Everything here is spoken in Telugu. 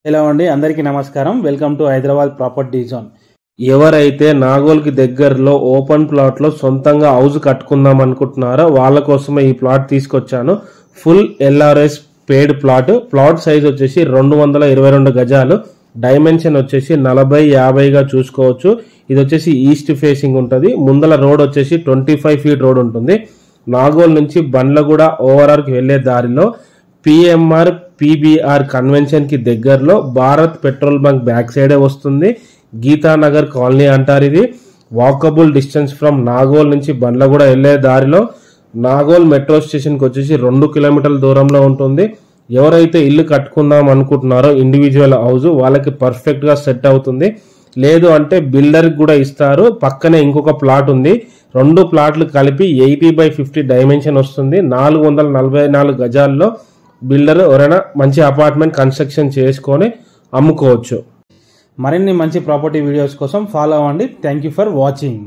హలో అండి, అందరికీ నమస్కారం. Welcome to Hyderabad property zone. ఎవరైతే నాగోల్కి దగ్గరలో ఓపెన్ ప్లాట్ లో సొంతంగా హౌస్ కట్టుకుందాం అనుకుంటున్నారో వాళ్ళ కోసమే ఈ ప్లాట్ తీసుకొచ్చాను. ఫుల్ ఎల్ఆర్ఎస్ పేడ్ ప్లాట్ సైజ్ వచ్చేసి 222 గజాలు, డైమెన్షన్ వచ్చేసి 40-50గా చూసుకోవచ్చు. ఇది వచ్చేసి ఈస్ట్ ఫేసింగ్ ఉంటుంది. ముందల రోడ్ వచ్చేసి 25 ఫీట్ రోడ్ ఉంటుంది. నాగోల్ నుంచి బండ్లగూడ ఓవరాల్ కి వెళ్లే దారిలో పిఎంఆర్ పీబీఆర్ కన్వెన్షన్ కి దగ్గరలో భారత్ పెట్రోల్ బంక్ బ్యాక్ సైడే వస్తుంది. గీతానగర్ కాలనీ అంటారు. ఇది వాకబుల్ డిస్టెన్స్ ఫ్రమ్ నాగోల్ నుంచి బండ్లగూడ వెళ్లే దారిలో నాగోల్ మెట్రో స్టేషన్ కి వచ్చేసి 2 కిలోమీటర్ల దూరంలో ఉంటుంది. ఎవరైతే ఇల్లు కట్టుకుందాం అనుకుంటున్నారో ఇండివిజువల్ హౌస్ వాళ్ళకి పర్ఫెక్ట్ గా సెట్ అవుతుంది. లేదు అంటే బిల్డర్ కూడా ఇస్తారు. పక్కనే ఇంకొక ప్లాట్ ఉంది. 2 ప్లాట్లు కలిపి 80/50 డైమెన్షన్ వస్తుంది. 444 గజాల్లో బిల్డర్ ఎవరైనా మంచి అపార్ట్మెంట్ కన్స్ట్రక్షన్ చేసుకొని అమ్ముకోవచ్చు. మరిన్ని మంచి ప్రాపర్టీ వీడియోస్ కోసం ఫాలో అవ్వండి. Thank you for watching.